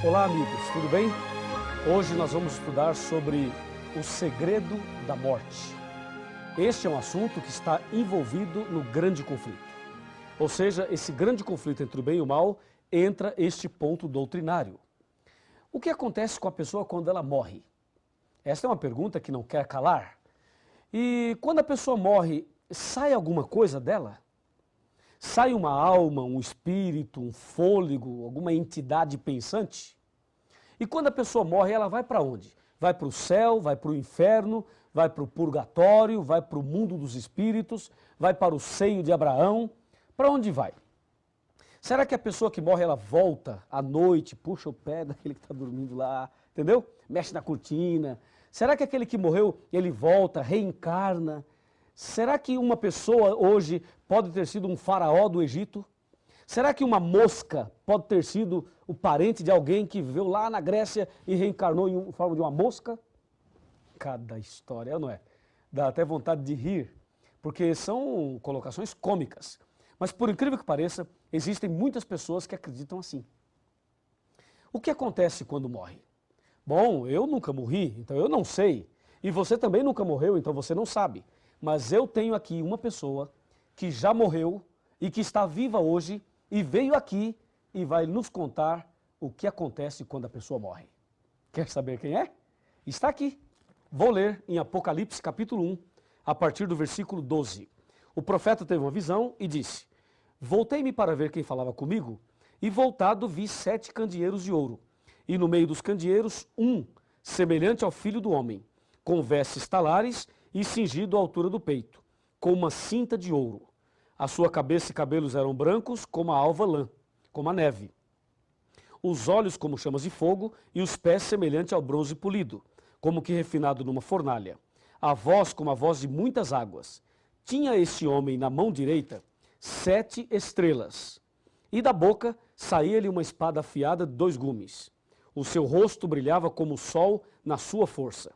Olá, amigos, tudo bem? Hoje nós vamos estudar sobre o segredo da morte. Este é um assunto que está envolvido no grande conflito. Ou seja, esse grande conflito entre o bem e o mal entra este ponto doutrinário. O que acontece com a pessoa quando ela morre? Esta é uma pergunta que não quer calar. E quando a pessoa morre, sai alguma coisa dela? Sai uma alma, um espírito, um fôlego, alguma entidade pensante? E quando a pessoa morre, ela vai para onde? Vai para o céu, vai para o inferno, vai para o purgatório, vai para o mundo dos espíritos, vai para o seio de Abraão. Para onde vai? Será que a pessoa que morre, ela volta à noite, puxa o pé daquele que está dormindo lá, entendeu? Mexe na cortina. Será que aquele que morreu, ele volta, reencarna? Será que uma pessoa hoje pode ter sido um faraó do Egito? Será que uma mosca pode ter sido o parente de alguém que viveu lá na Grécia e reencarnou em forma de uma mosca? Cada história, não é? Dá até vontade de rir, porque são colocações cômicas. Mas por incrível que pareça, existem muitas pessoas que acreditam assim. O que acontece quando morre? Bom, eu nunca morri, então eu não sei. E você também nunca morreu, então você não sabe. Mas eu tenho aqui uma pessoa que já morreu e que está viva hoje e veio aqui e vai nos contar o que acontece quando a pessoa morre. Quer saber quem é? Está aqui. Vou ler em Apocalipse capítulo 1, a partir do versículo 12. O profeta teve uma visão e disse: Voltei-me para ver quem falava comigo, e voltado vi 7 candeeiros de ouro, e no meio dos candeeiros semelhante ao filho do homem, com vestes talares e cingido à altura do peito, com uma cinta de ouro. A sua cabeça e cabelos eram brancos como a alva lã, como a neve. Os olhos como chamas de fogo e os pés semelhante ao bronze polido, como que refinado numa fornalha. A voz como a voz de muitas águas. Tinha este homem na mão direita 7 estrelas, e da boca saía-lhe uma espada afiada de 2 gumes. O seu rosto brilhava como o sol na sua força.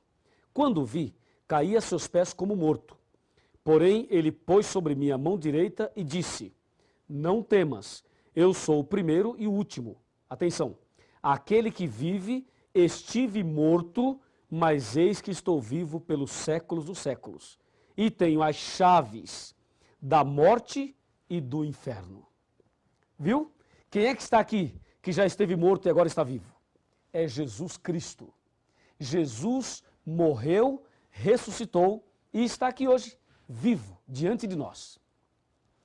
Quando o vi, caí a seus pés como morto. Porém, ele pôs sobre mim a mão direita e disse: Não temas, eu sou o primeiro e o último. Atenção, aquele que vive, estive morto, mas eis que estou vivo pelos séculos dos séculos. E tenho as chaves da morte e do inferno. Viu? Quem é que está aqui, que já esteve morto e agora está vivo? É Jesus Cristo. Jesus morreu, ressuscitou e está aqui hoje, vivo, diante de nós.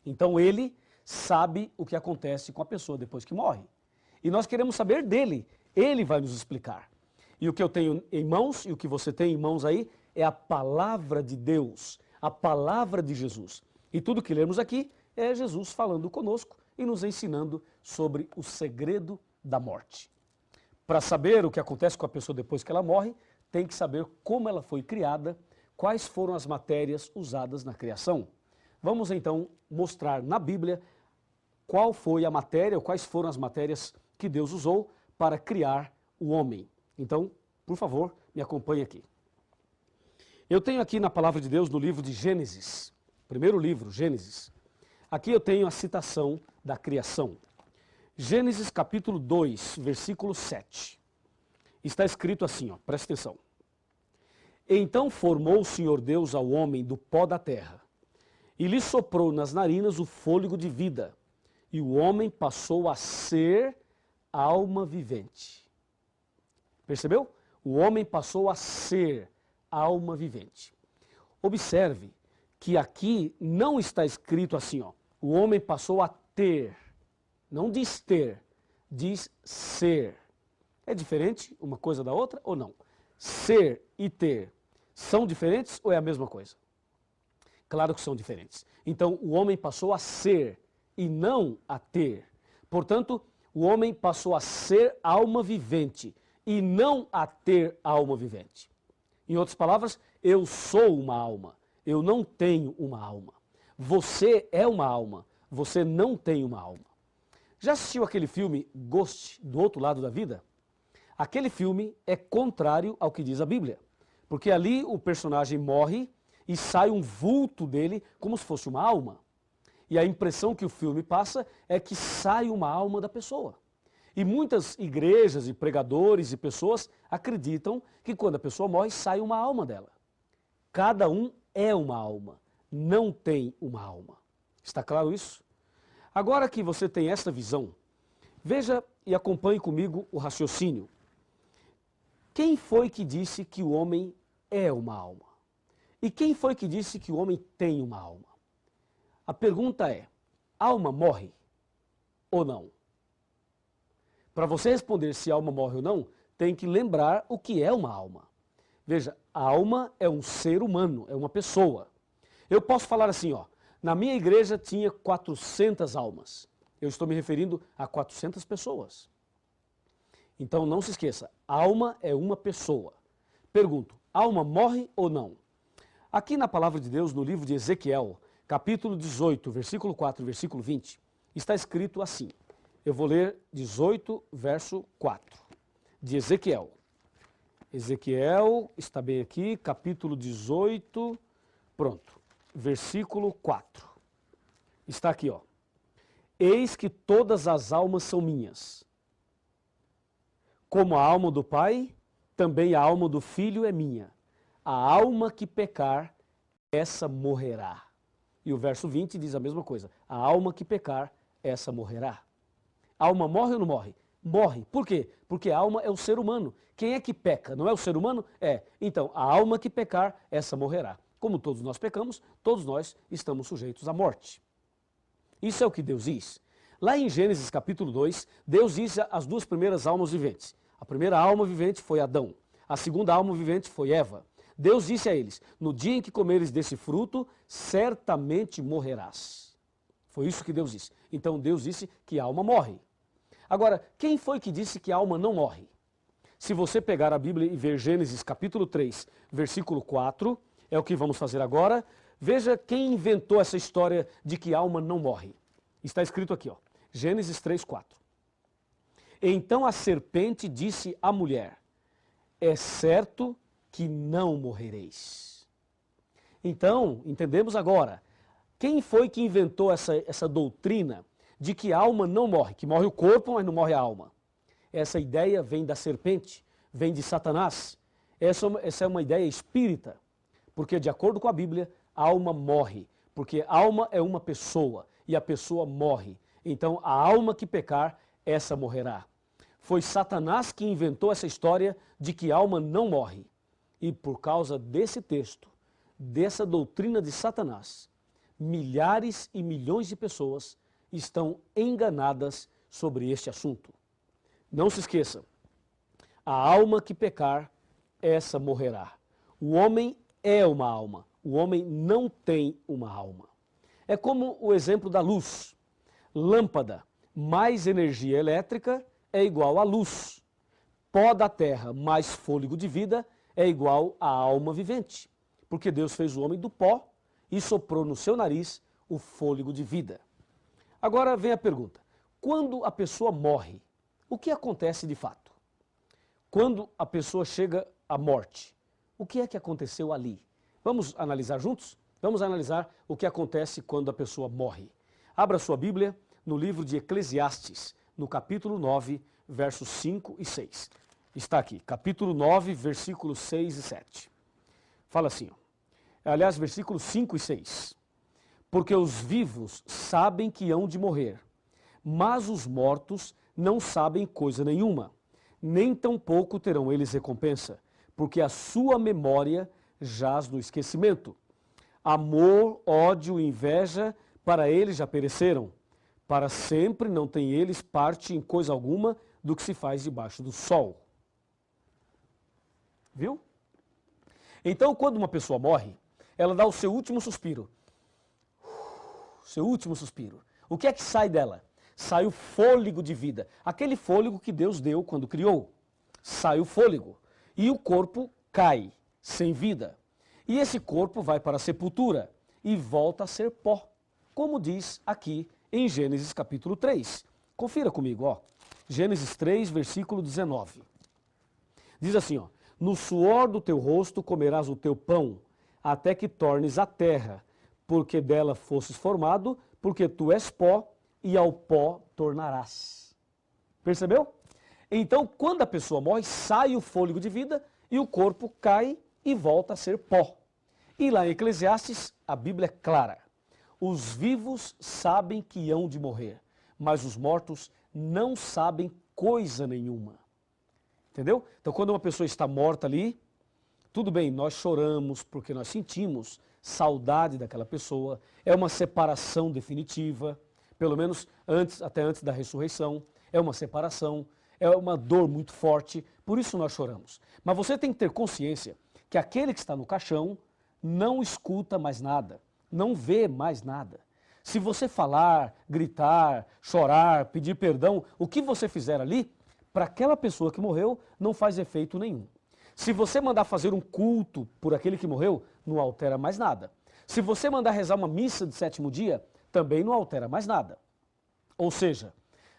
Então ele sabe o que acontece com a pessoa depois que morre. E nós queremos saber dele, ele vai nos explicar. E o que eu tenho em mãos e o que você tem em mãos aí é a palavra de Deus, a palavra de Jesus. E tudo que lemos aqui é Jesus falando conosco e nos ensinando sobre o segredo da morte. Para saber o que acontece com a pessoa depois que ela morre, tem que saber como ela foi criada, quais foram as matérias usadas na criação. Vamos então mostrar na Bíblia qual foi a matéria, ou quais foram as matérias que Deus usou para criar o homem. Então, por favor, me acompanhe aqui. Eu tenho aqui na palavra de Deus, no livro de Gênesis, primeiro livro, Gênesis. Aqui eu tenho a citação da criação. Gênesis capítulo 2, versículo 7. Está escrito assim, presta atenção. Então formou o Senhor Deus ao homem do pó da terra, e lhe soprou nas narinas o fôlego de vida, e o homem passou a ser alma vivente. Percebeu? O homem passou a ser alma vivente. Observe que aqui não está escrito assim, o homem passou a ter. Não diz ter, diz ser. É diferente uma coisa da outra ou não? Ser e ter são diferentes ou é a mesma coisa? Claro que são diferentes. Então, o homem passou a ser e não a ter. Portanto, o homem passou a ser alma vivente e não a ter alma vivente. Em outras palavras, eu sou uma alma, eu não tenho uma alma. Você é uma alma, você não tem uma alma. Já assistiu aquele filme Ghost, do Outro Lado da Vida? Aquele filme é contrário ao que diz a Bíblia, porque ali o personagem morre e sai um vulto dele como se fosse uma alma. E a impressão que o filme passa é que sai uma alma da pessoa. E muitas igrejas e pregadores e pessoas acreditam que quando a pessoa morre, sai uma alma dela. Cada um é uma alma, não tem uma alma. Está claro isso? Agora que você tem esta visão, veja e acompanhe comigo o raciocínio. Quem foi que disse que o homem é uma alma? E quem foi que disse que o homem tem uma alma? A pergunta é, alma morre ou não? Para você responder se a alma morre ou não, tem que lembrar o que é uma alma. Veja, a alma é um ser humano, é uma pessoa. Eu posso falar assim, ó, na minha igreja tinha 400 almas. Eu estou me referindo a 400 pessoas. Então não se esqueça, alma é uma pessoa. Pergunto, alma morre ou não? Aqui na palavra de Deus, no livro de Ezequiel, capítulo 18, versículo 4 e versículo 20, está escrito assim. Eu vou ler 18, verso 4, de Ezequiel. Ezequiel, está bem aqui, capítulo 18, pronto, versículo 4. Está aqui, ó. Eis que todas as almas são minhas. Como a alma do Pai, também a alma do Filho é minha. A alma que pecar, essa morrerá. E o verso 20 diz a mesma coisa. A alma que pecar, essa morrerá. A alma morre ou não morre? Morre. Por quê? Porque a alma é o ser humano. Quem é que peca? Não é o ser humano? É. Então, a alma que pecar, essa morrerá. Como todos nós pecamos, todos nós estamos sujeitos à morte. Isso é o que Deus diz. Lá em Gênesis capítulo 2, Deus diz as duas primeiras almas viventes. A primeira alma vivente foi Adão. A segunda alma vivente foi Eva. Deus disse a eles, no dia em que comeres desse fruto, certamente morrerás. Foi isso que Deus disse. Então Deus disse que a alma morre. Agora, quem foi que disse que a alma não morre? Se você pegar a Bíblia e ver Gênesis capítulo 3, versículo 4, é o que vamos fazer agora, veja quem inventou essa história de que a alma não morre. Está escrito aqui, ó, Gênesis 3, 4. Então a serpente disse à mulher, é certo que não morrereis. Então, entendemos agora, quem foi que inventou essa doutrina de que a alma não morre, que morre o corpo, mas não morre a alma? Essa ideia vem da serpente, vem de Satanás. Essa é uma ideia espírita, porque de acordo com a Bíblia, a alma morre, porque a alma é uma pessoa e a pessoa morre. Então a alma que pecar, essa morrerá. Foi Satanás que inventou essa história de que a alma não morre. E por causa desse texto, dessa doutrina de Satanás, milhares e milhões de pessoas estão enganadas sobre este assunto. Não se esqueça, a alma que pecar, essa morrerá. O homem é uma alma, o homem não tem uma alma. É como o exemplo da luz. Lâmpada mais energia elétrica é igual a luz. Pó da terra mais fôlego de vida é igual a alma vivente. Porque Deus fez o homem do pó e soprou no seu nariz o fôlego de vida. Agora vem a pergunta, quando a pessoa morre, o que acontece de fato? Quando a pessoa chega à morte, o que é que aconteceu ali? Vamos analisar juntos? Vamos analisar o que acontece quando a pessoa morre. Abra sua Bíblia no livro de Eclesiastes, no capítulo 9, versos 5 e 6. Está aqui, capítulo 9, versículos 6 e 7. Fala assim, ó. Aliás, versículos 5 e 6. Porque os vivos sabem que hão de morrer, mas os mortos não sabem coisa nenhuma, nem tampouco terão eles recompensa, porque a sua memória jaz no esquecimento. Amor, ódio e inveja, para eles já pereceram. Para sempre não têm eles parte em coisa alguma do que se faz debaixo do sol. Viu? Então, quando uma pessoa morre, ela dá o seu último suspiro. Seu último suspiro. O que é que sai dela? Sai o fôlego de vida. Aquele fôlego que Deus deu quando criou. Sai o fôlego. E o corpo cai, sem vida. E esse corpo vai para a sepultura e volta a ser pó. Como diz aqui em Gênesis capítulo 3. Confira comigo, ó. Gênesis 3, versículo 19. Diz assim, ó. No suor do teu rosto comerás o teu pão, até que tornes a terra, porque dela fosses formado, porque tu és pó, e ao pó tornarás. Percebeu? Então, quando a pessoa morre, sai o fôlego de vida e o corpo cai e volta a ser pó. E lá em Eclesiastes, a Bíblia é clara. Os vivos sabem que hão de morrer, mas os mortos não sabem coisa nenhuma. Entendeu? Então, quando uma pessoa está morta ali, tudo bem, nós choramos porque nós sentimos saudade daquela pessoa, é uma separação definitiva, pelo menos até antes da ressurreição, é uma separação, é uma dor muito forte, por isso nós choramos. Mas você tem que ter consciência que aquele que está no caixão não escuta mais nada, não vê mais nada. Se você falar, gritar, chorar, pedir perdão, o que você fizer ali, para aquela pessoa que morreu, não faz efeito nenhum. Se você mandar fazer um culto por aquele que morreu, não altera mais nada. Se você mandar rezar uma missa de sétimo dia, também não altera mais nada. Ou seja,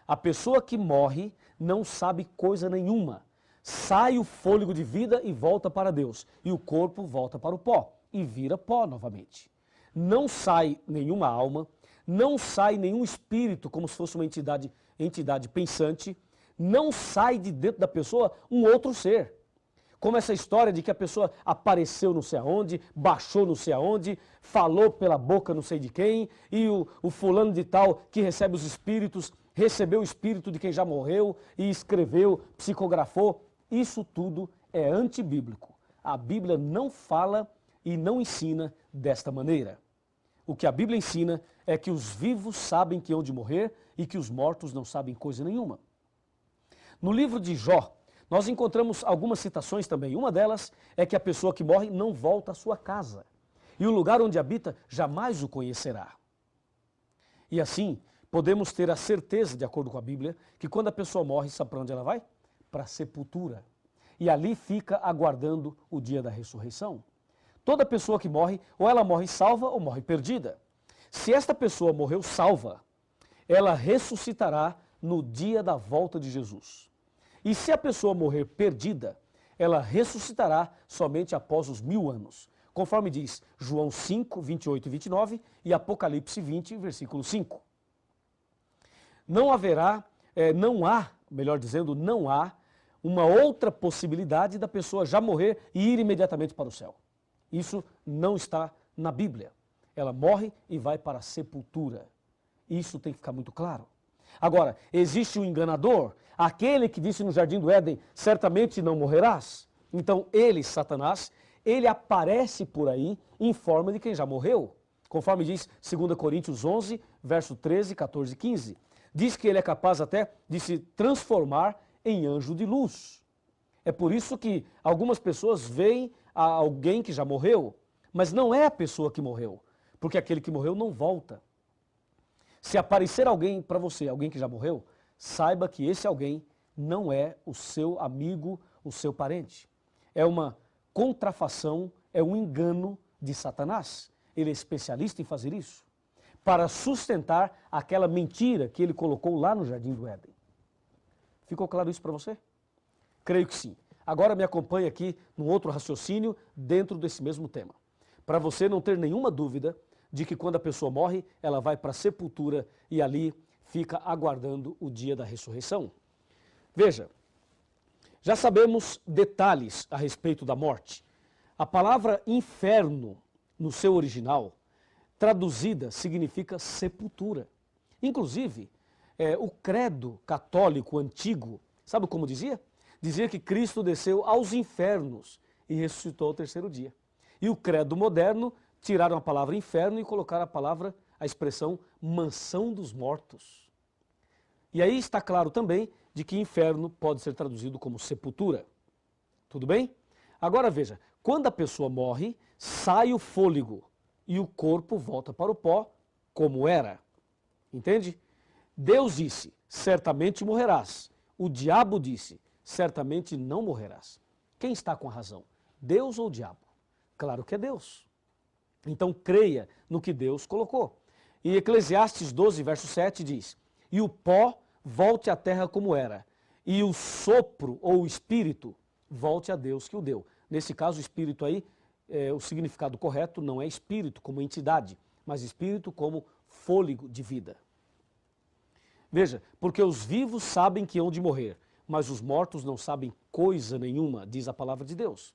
a pessoa que morre não sabe coisa nenhuma. Sai o fôlego de vida e volta para Deus. E o corpo volta para o pó e vira pó novamente. Não sai nenhuma alma, não sai nenhum espírito, como se fosse uma entidade pensante, não sai de dentro da pessoa um outro ser. Como essa história de que a pessoa apareceu não sei aonde, baixou não sei aonde, falou pela boca não sei de quem, e o fulano de tal que recebe os espíritos, recebeu o espírito de quem já morreu e escreveu, psicografou. Isso tudo é antibíblico. A Bíblia não fala e não ensina desta maneira. O que a Bíblia ensina é que os vivos sabem que hão de morrer e que os mortos não sabem coisa nenhuma. No livro de Jó, nós encontramos algumas citações também. Uma delas é que a pessoa que morre não volta à sua casa. E o lugar onde habita jamais o conhecerá. E assim, podemos ter a certeza, de acordo com a Bíblia, que quando a pessoa morre, sabe para onde ela vai? Para a sepultura. E ali fica aguardando o dia da ressurreição. Toda pessoa que morre, ou ela morre salva ou morre perdida. Se esta pessoa morreu salva, ela ressuscitará no dia da volta de Jesus. E se a pessoa morrer perdida, ela ressuscitará somente após os 1000 anos, conforme diz João 5, 28 e 29 e Apocalipse 20, versículo 5. Não há uma outra possibilidade da pessoa já morrer e ir imediatamente para o céu. Isso não está na Bíblia. Ela morre e vai para a sepultura. Isso tem que ficar muito claro. Agora, existe um enganador, aquele que disse no Jardim do Éden, certamente não morrerás. Então ele, Satanás, ele aparece por aí em forma de quem já morreu. Conforme diz 2 Coríntios 11, verso 13, 14 e 15. Diz que ele é capaz até de se transformar em anjo de luz. É por isso que algumas pessoas veem alguém que já morreu, mas não é a pessoa que morreu, porque aquele que morreu não volta. Se aparecer alguém para você, alguém que já morreu, saiba que esse alguém não é o seu amigo, o seu parente. É uma contrafação, é um engano de Satanás. Ele é especialista em fazer isso, para sustentar aquela mentira que ele colocou lá no Jardim do Éden. Ficou claro isso para você? Creio que sim. Agora me acompanhe aqui num outro raciocínio dentro desse mesmo tema. Para você não ter nenhuma dúvida de que quando a pessoa morre, ela vai para a sepultura e ali fica aguardando o dia da ressurreição. Veja, já sabemos detalhes a respeito da morte. A palavra inferno, no seu original, traduzida, significa sepultura. Inclusive, o credo católico antigo, sabe como dizia? Dizia que Cristo desceu aos infernos e ressuscitou ao terceiro dia. E o credo moderno tiraram a palavra inferno e colocaram a expressão mansão dos mortos. E aí está claro também de que inferno pode ser traduzido como sepultura. Tudo bem? Agora veja, quando a pessoa morre, sai o fôlego e o corpo volta para o pó como era. Entende? Deus disse, certamente morrerás. O diabo disse, certamente não morrerás. Quem está com a razão? Deus ou o diabo? Claro que é Deus. Então creia no que Deus colocou. E Eclesiastes 12, verso 7 diz, e o pó volte à terra como era, e o sopro ou o espírito volte a Deus que o deu. Nesse caso, o espírito aí, o significado correto não é espírito como entidade, mas espírito como fôlego de vida. Veja, porque os vivos sabem que hão de morrer, mas os mortos não sabem coisa nenhuma, diz a palavra de Deus.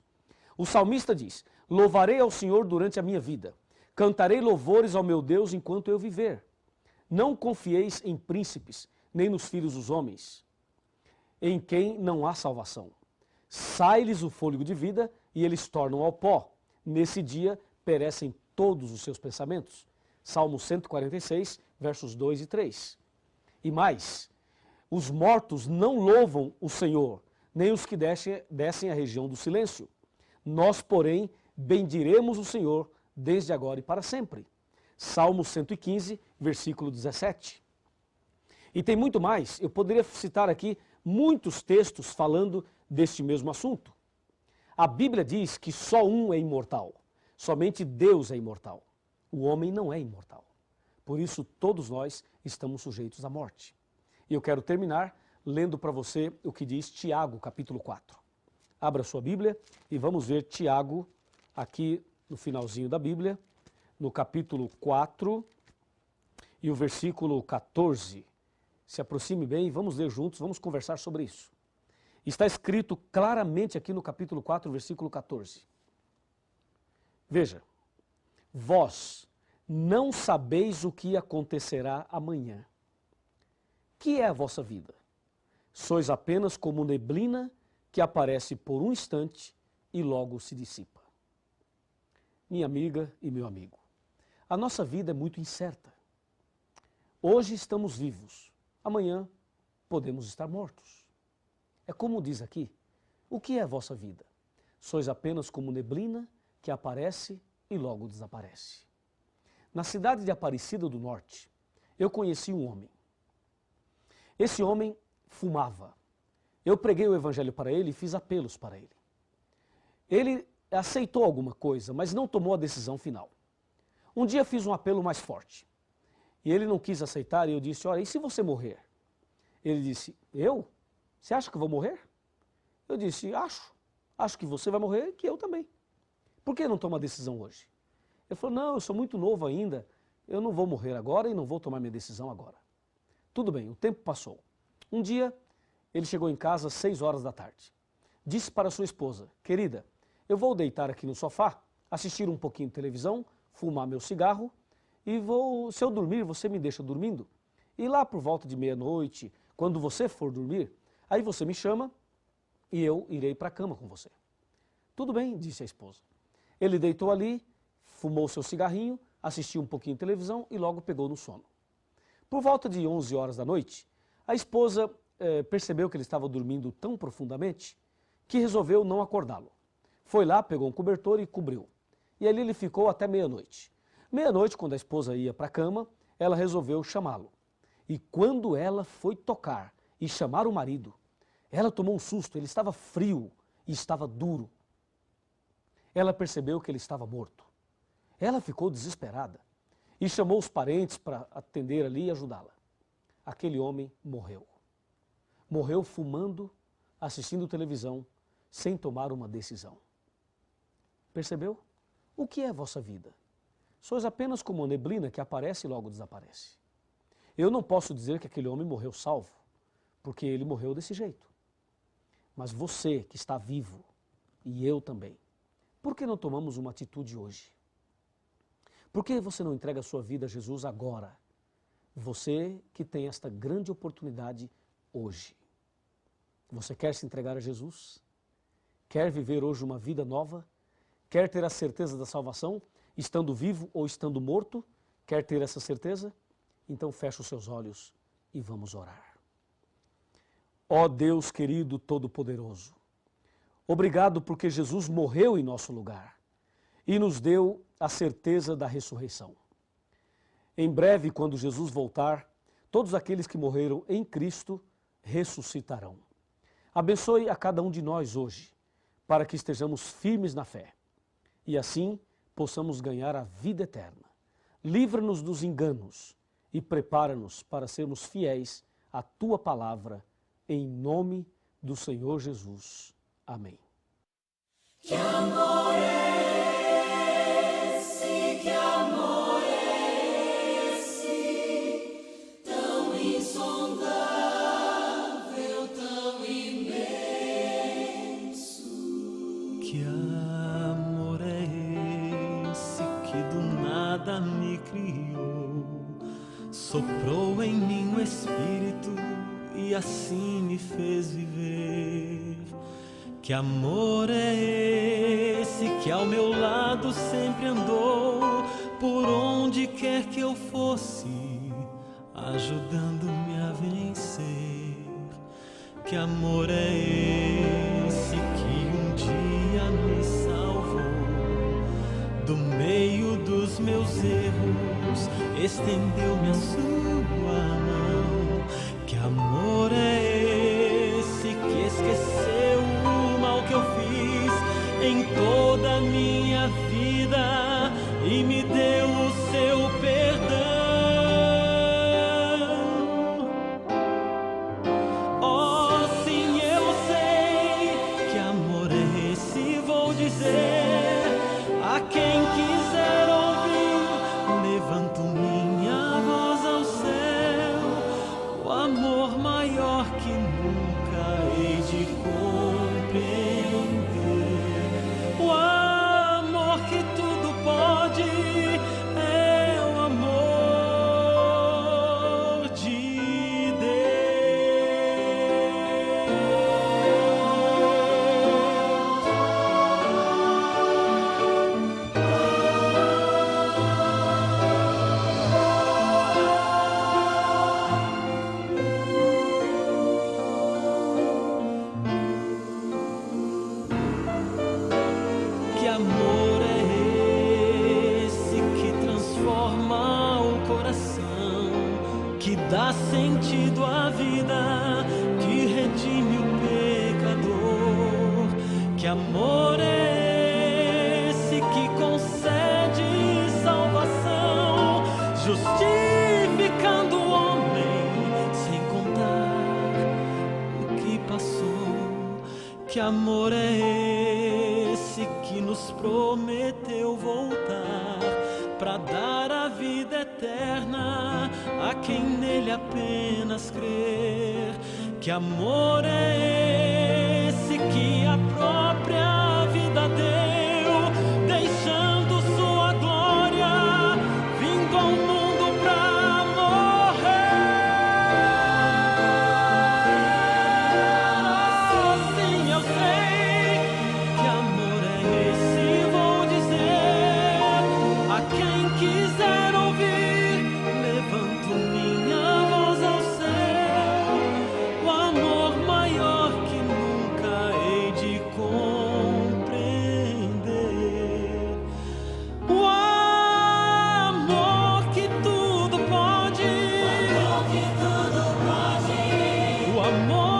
O salmista diz: louvarei ao Senhor durante a minha vida, cantarei louvores ao meu Deus enquanto eu viver. Não confieis em príncipes, nem nos filhos dos homens, em quem não há salvação. Sai-lhes o fôlego de vida e eles tornam ao pó. Nesse dia perecem todos os seus pensamentos. Salmo 146, versos 2 e 3. E mais, os mortos não louvam o Senhor, nem os que descem à região do silêncio. Nós, porém, bendiremos o Senhor desde agora e para sempre. Salmo 115, versículo 17. E tem muito mais, eu poderia citar aqui muitos textos falando deste mesmo assunto. A Bíblia diz que só um é imortal, somente Deus é imortal. O homem não é imortal. Por isso, todos nós estamos sujeitos à morte. E eu quero terminar lendo para você o que diz Tiago, capítulo 4. Abra sua Bíblia e vamos ver Tiago aqui no finalzinho da Bíblia, no capítulo 4 e o versículo 14. Se aproxime bem e vamos ler juntos, vamos conversar sobre isso. Está escrito claramente aqui no capítulo 4, versículo 14. Veja, vós não sabeis o que acontecerá amanhã. Que é a vossa vida? Sois apenas como neblina que aparece por um instante e logo se dissipa. Minha amiga e meu amigo, a nossa vida é muito incerta. Hoje estamos vivos, amanhã podemos estar mortos. É como diz aqui, o que é a vossa vida? Sois apenas como neblina que aparece e logo desaparece. Na cidade de Aparecida do Norte, eu conheci um homem. Esse homem fumava. Eu preguei o evangelho para ele e fiz apelos para ele. Ele aceitou alguma coisa, mas não tomou a decisão final. Um dia fiz um apelo mais forte. E ele não quis aceitar e eu disse, olha, e se você morrer? Ele disse, eu? Você acha que eu vou morrer? Eu disse, acho. Acho que você vai morrer e que eu também. Por que não toma a decisão hoje? Ele falou, não, eu sou muito novo ainda, eu não vou morrer agora e não vou tomar minha decisão agora. Tudo bem, o tempo passou. Um dia, ele chegou em casa às 6 horas da tarde. Disse para sua esposa, querida, eu vou deitar aqui no sofá, assistir um pouquinho de televisão, fumar meu cigarro e se eu dormir, você me deixa dormindo? E lá por volta de meia-noite, quando você for dormir, aí você me chama e eu irei para a cama com você. Tudo bem, disse a esposa. Ele deitou ali, fumou seu cigarrinho, assistiu um pouquinho de televisão e logo pegou no sono. Por volta de 11 horas da noite, a esposa percebeu que ele estava dormindo tão profundamente que resolveu não acordá-lo. Foi lá, pegou um cobertor e cobriu. E ali ele ficou até meia-noite. Meia-noite, quando a esposa ia para a cama, ela resolveu chamá-lo. E quando ela foi tocar e chamar o marido, ela tomou um susto, ele estava frio e estava duro. Ela percebeu que ele estava morto. Ela ficou desesperada e chamou os parentes para atender ali e ajudá-la. Aquele homem morreu. Morreu fumando, assistindo televisão, sem tomar uma decisão. Percebeu? O que é a vossa vida? Sois apenas como uma neblina que aparece e logo desaparece. Eu não posso dizer que aquele homem morreu salvo, porque ele morreu desse jeito. Mas você que está vivo, e eu também, por que não tomamos uma atitude hoje? Por que você não entrega a sua vida a Jesus agora? Você que tem esta grande oportunidade hoje. Você quer se entregar a Jesus? Quer viver hoje uma vida nova? Quer ter a certeza da salvação, estando vivo ou estando morto? Quer ter essa certeza? Então feche os seus olhos e vamos orar. Ó Deus querido Todo-Poderoso, obrigado porque Jesus morreu em nosso lugar e nos deu a certeza da ressurreição. Em breve, quando Jesus voltar, todos aqueles que morreram em Cristo ressuscitarão. Abençoe a cada um de nós hoje, para que estejamos firmes na fé e assim possamos ganhar a vida eterna. Livra-nos dos enganos e prepara-nos para sermos fiéis à Tua palavra, em nome do Senhor Jesus. Amém. Que amor é esse, que amor é esse, tão insondável. soprou em mim o Espírito e assim me fez viver. Que amor é esse que ao meu lado sempre andou, por onde quer que eu fosse, ajudando-me a vencer. Que amor é esse que um dia me salvou do meio dos meus erros, estendeu-me a sua mão. Que amor é esse que esqueceu o mal que eu fiz em toda a minha vida e me deu o seu perdão? Oh, sim, eu sei que amor é esse, vou dizer a quem quiser ouvir. Levanto minha voz ao céu, o amor maior que nunca hei de compreender. O amor que tudo pode é o amor de Que amor é esse que transforma o coração, que dá sentido à vida, que redime o pecador? Que amor é esse que concede salvação, justificando o homem sem contar o que passou? Que amor é esse que nos prometeu voltar para dar a vida eterna a quem nele apenas crer? Que amor é esse que a própria vida deu, deixando sua glória, vindo ao mundo pra morrer? Sim, eu sei que amor é esse, vou dizer a quem quiser ouvir. Levanto minha voz ao céu, o amor maior que nunca hei de compreender. O amor que tudo pode, o amor